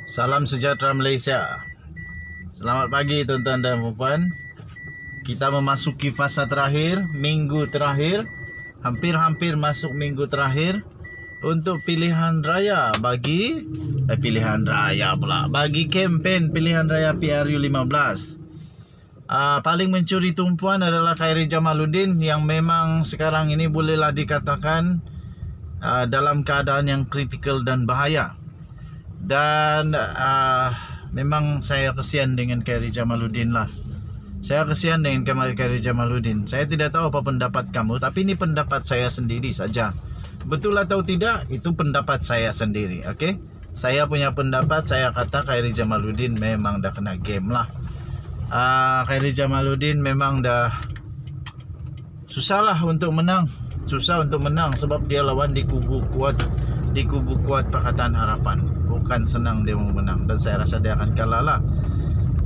Salam sejahtera Malaysia. Selamat pagi tuan-tuan dan puan-puan. Kita memasuki fasa terakhir, minggu terakhir. Hampir-hampir masuk minggu terakhir untuk pilihan raya bagi bagi kempen pilihan raya PRU 15. Paling mencuri tumpuan adalah Khairi Jamaluddin yang memang sekarang ini bolehlah dikatakan dalam keadaan yang kritikal dan bahaya. Dan memang saya kesian dengan Khairi Jamaluddin lah. Saya kesian dengan Khairi Jamaluddin. Saya tidak tahu apa pendapat kamu, tapi ini pendapat saya sendiri saja. Betul atau tidak, itu pendapat saya sendiri. Okey? Saya punya pendapat, saya kata Khairi Jamaluddin memang dah kena game lah. Khairi Jamaluddin memang dah susah lah untuk menang. Susah untuk menang sebab dia lawan di kubu kuat Pakatan Harapan. Bukan senang dia mau menang, dan saya rasa dia akan kalah lah.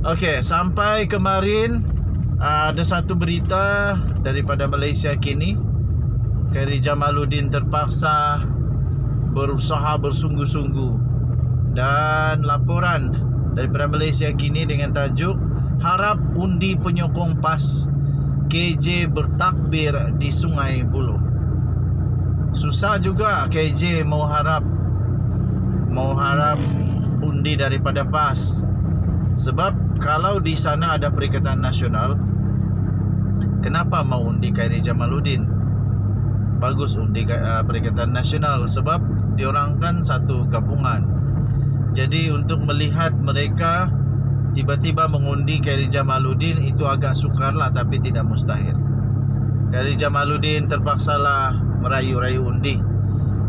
Okey, sampai kemarin ada satu berita daripada Malaysia kini. Khairi Jamaluddin terpaksa berusaha bersungguh-sungguh, dan laporan daripada Malaysia kini dengan tajuk harap undi penyokong PAS KJ bertakbir di Sungai Buloh. Susah juga KJ mau harap undi daripada PAS. Sebab kalau di sana ada Perikatan Nasional, kenapa mau undi Khairi Jamaluddin? Bagus undi Perikatan Nasional sebab diorang kan satu gabungan. Jadi untuk melihat mereka tiba-tiba mengundi Khairi Jamaluddin itu agak sukar lah, tapi tidak mustahil. Khairi Jamaluddin terpaksalah merayu-rayu undi.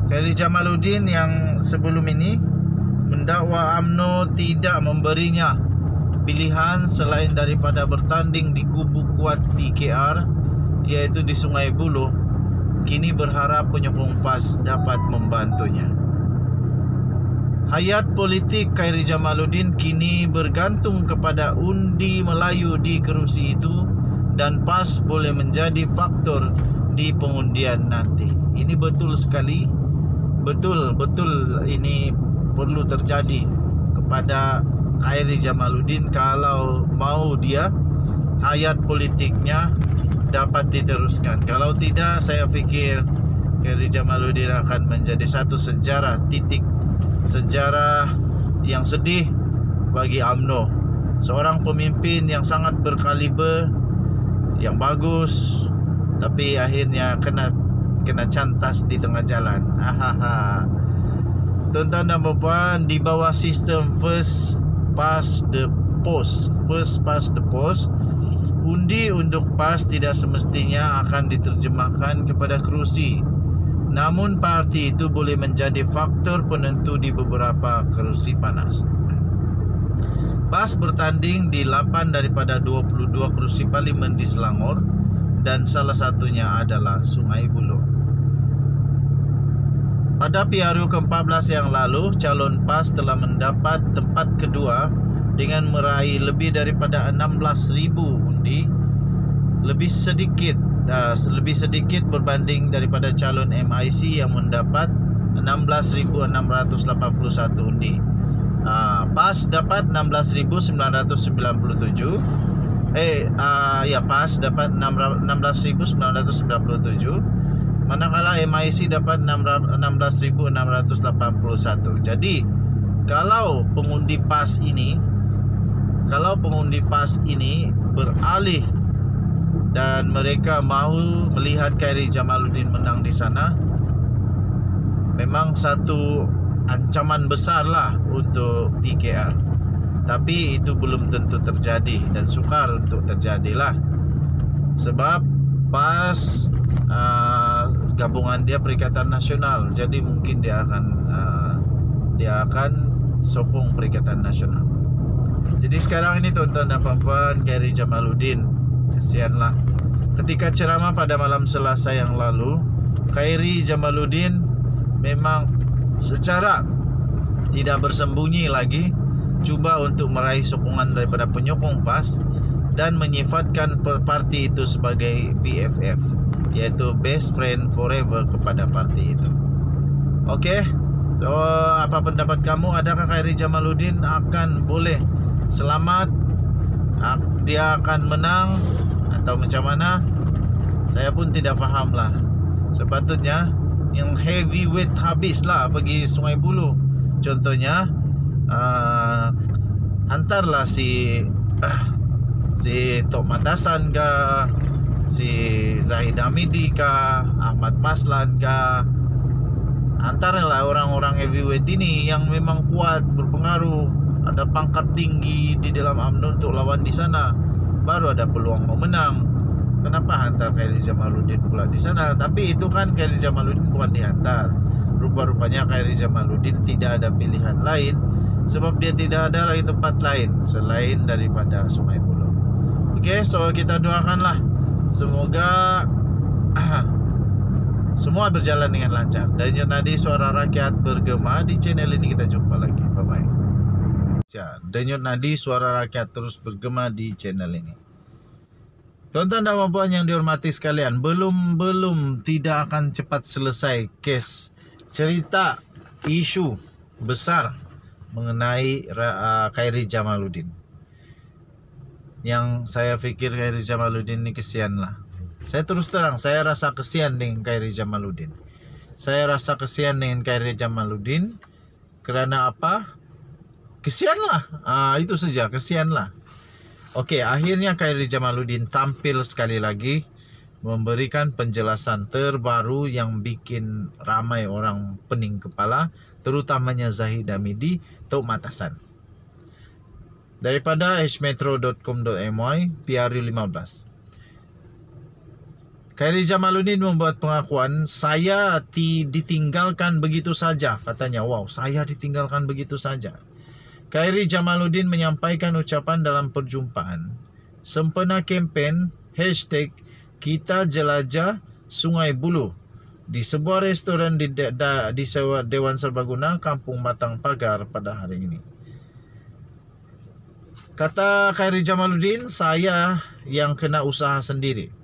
Khairi Jamaluddin yang sebelum ini mendakwa UMNO tidak memberinya pilihan selain daripada bertanding di kubu kuat di KR, iaitu di Sungai Buloh, kini berharap penyokong PAS dapat membantunya. Hayat politik Khairi Jamaluddin kini bergantung kepada undi Melayu di kerusi itu, dan PAS boleh menjadi faktor di pengundian nanti. Ini betul sekali. Betul ini perlu terjadi kepada Khairi Jamaluddin kalau mau dia hayat politiknya dapat diteruskan. Kalau tidak, saya fikir Khairi Jamaluddin akan menjadi satu sejarah yang sedih bagi UMNO. Seorang pemimpin yang sangat berkaliber, yang bagus, tapi akhirnya kena cantas di tengah jalan. Tuan-tuan dan puan, di bawah sistem first past the post, undi untuk PAS tidak semestinya akan diterjemahkan kepada kerusi. Namun parti itu boleh menjadi faktor penentu di beberapa kerusi panas. PAS bertanding di 8 daripada 22 kerusi parlimen di Selangor, dan salah satunya adalah Sungai Buloh. Pada PRU ke-14 yang lalu, calon PAS telah mendapat tempat kedua dengan meraih lebih daripada 16,000 undi, lebih sedikit berbanding daripada calon MIC yang mendapat 16,681 undi. PAS dapat 16,997. PAS dapat 16,997, manakala MIC dapat 16,681. Jadi kalau pengundi PAS ini beralih dan mereka mahu melihat Khairi Jamaluddin menang di sana, memang satu ancaman besar lah untuk PKR. Tapi itu belum tentu terjadi, dan sukar untuk terjadilah. Sebab PAS gabungan dia Perikatan Nasional, jadi mungkin dia akan sokong Perikatan Nasional. Jadi sekarang ini tuan-tuan dan puan, Khairi Jamaluddin kesianlah. Ketika ceramah pada malam Selasa yang lalu, Khairi Jamaluddin memang secara tidak bersembunyi lagi cuba untuk meraih sokongan daripada penyokong PAS dan menyifatkan parti itu sebagai BFF, iaitu best friend forever kepada parti itu. Okey, So, apa pendapat kamu? Adakah Khairi Jamaluddin akan boleh selamat? Dia akan menang atau macam mana? Saya pun tidak faham lah. Sepatutnya yang heavyweight habislah pergi Sungai Buloh. Contohnya hantarlah si Tok Matasan ke, si Zahid Hamidi ke, Ahmad Maslan ke. Hantarlah orang-orang heavyweight ini yang memang kuat, berpengaruh, ada pangkat tinggi di dalam UMNO untuk lawan di sana, baru ada peluang memenang. Kenapa hantar Khairi Jamaluddin pula di sana? Tapi itu kan Khairi Jamaluddin bukan dihantar. Rupa-rupanya Khairi Jamaluddin tidak ada pilihan lain, sebab dia tidak ada lagi tempat lain selain daripada Sungai Buloh. Oke, so kita doakanlah semoga semua berjalan dengan lancar. Denyut nadi suara rakyat bergema di channel ini. Kita jumpa lagi. Bye bye. Denyut nadi suara rakyat terus bergema di channel ini. Tuan-tuan dan puan yang dihormati sekalian, belum tidak akan cepat selesai kes cerita isu besar mengenai Khairi Jamaluddin. Yang saya fikir Khairi Jamaluddin ini kesian lah. Saya terus terang, saya rasa kesian dengan Khairi Jamaluddin. Saya rasa kesian dengan Khairi Jamaluddin. Kerana apa? Kesian lah. Itu saja, kesian lah. Okey, akhirnya Khairi Jamaluddin tampil sekali lagi memberikan penjelasan terbaru yang bikin ramai orang pening kepala, terutamanya Zahid Hamidi, Tok Matasan. Daripada hmetro.com.my, PRU 15. Khairi Jamaluddin membuat pengakuan, saya ditinggalkan begitu saja. Katanya, wow, saya ditinggalkan begitu saja. Khairi Jamaluddin menyampaikan ucapan dalam perjumpaan sempena kempen #Kita Jelajah Sungai Buloh di sebuah restoran di Dewan Serbaguna, Kampung Matang Pagar pada hari ini. Kata Khairi Jamaluddin, saya yang kena usaha sendiri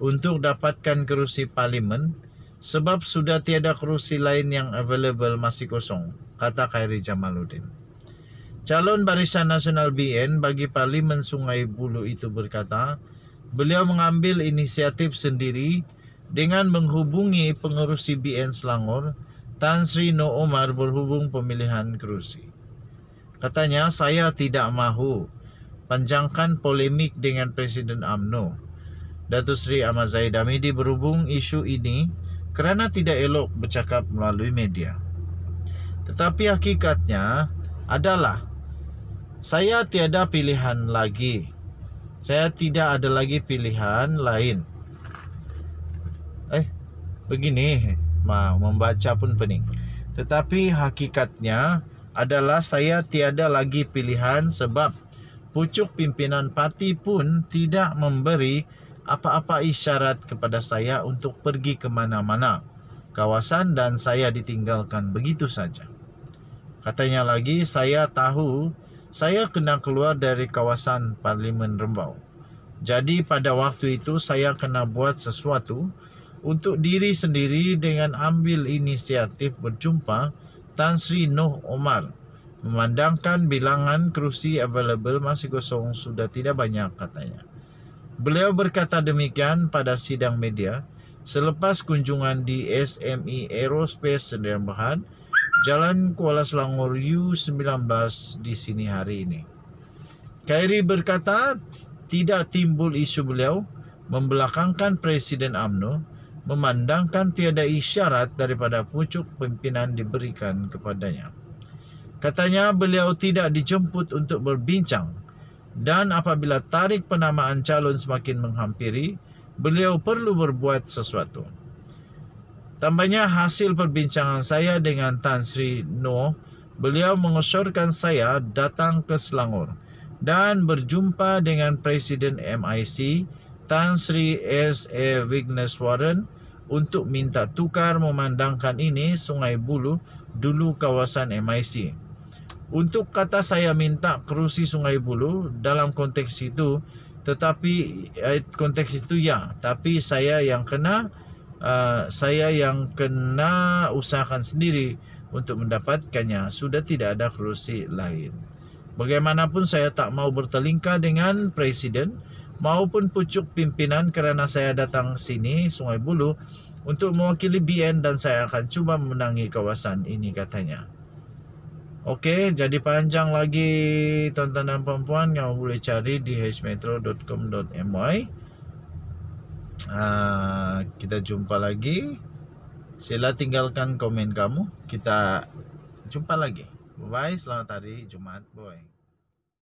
untuk dapatkan kerusi parlimen sebab sudah tiada kerusi lain yang available, masih kosong, kata Khairi Jamaluddin. Calon Barisan Nasional BN bagi Parlimen Sungai Buloh itu berkata, beliau mengambil inisiatif sendiri dengan menghubungi pengerusi BN Selangor, Tan Sri Noh Omar, berhubung pemilihan kerusi. Katanya, saya tidak mahu panjangkan polemik dengan Presiden UMNO, Datuk Seri Ahmad Zahid Hamidi, berhubung isu ini kerana tidak elok bercakap melalui media. Tetapi hakikatnya adalah saya tiada pilihan lagi. Saya tidak ada lagi pilihan lain. Begini, membaca pun pening. Tetapi hakikatnya adalah saya tiada lagi pilihan sebab pucuk pimpinan parti pun tidak memberi apa-apa isyarat kepada saya untuk pergi ke mana-mana kawasan dan saya ditinggalkan begitu saja. Katanya lagi, saya tahu saya kena keluar dari kawasan Parlimen Rembau. Jadi pada waktu itu saya kena buat sesuatu untuk diri sendiri dengan ambil inisiatif berjumpa Tan Sri Noh Omar. Memandangkan bilangan kerusi available masih kosong, sudah tidak banyak, katanya. Beliau berkata demikian pada sidang media selepas kunjungan di SME Aerospace Sdn Bhd, Jalan Kuala Selangor U19 di sini hari ini. Khairi berkata tidak timbul isu beliau membelakangkan Presiden UMNO, memandangkan tiada isyarat daripada pucuk pimpinan diberikan kepadanya. Katanya beliau tidak dijemput untuk berbincang dan apabila tarikh penamaan calon semakin menghampiri, beliau perlu berbuat sesuatu. Tambahnya, hasil perbincangan saya dengan Tan Sri Noh, beliau mengesyorkan saya datang ke Selangor dan berjumpa dengan Presiden MIC Tan Sri S.A. Vigneswaran untuk minta tukar memandangkan ini Sungai Buloh dulu kawasan MIC. Untuk kata saya minta kerusi Sungai Buloh dalam konteks itu, tetapi konteks itu ya, tapi saya yang kena usahakan sendiri untuk mendapatkannya. Sudah tidak ada kerusi lain. Bagaimanapun saya tak mau bertelingkah dengan presiden maupun pucuk pimpinan kerana saya datang sini Sungai Buloh untuk mewakili BN dan saya akan cuba memenangi kawasan ini, katanya. Okey, jadi panjang lagi tuan-tuan dan puan-puan, yang boleh cari di hmetro.com.my. Kita jumpa lagi. Sila tinggalkan komen kamu. Kita jumpa lagi. Bye, selamat hari Jumaat, boy.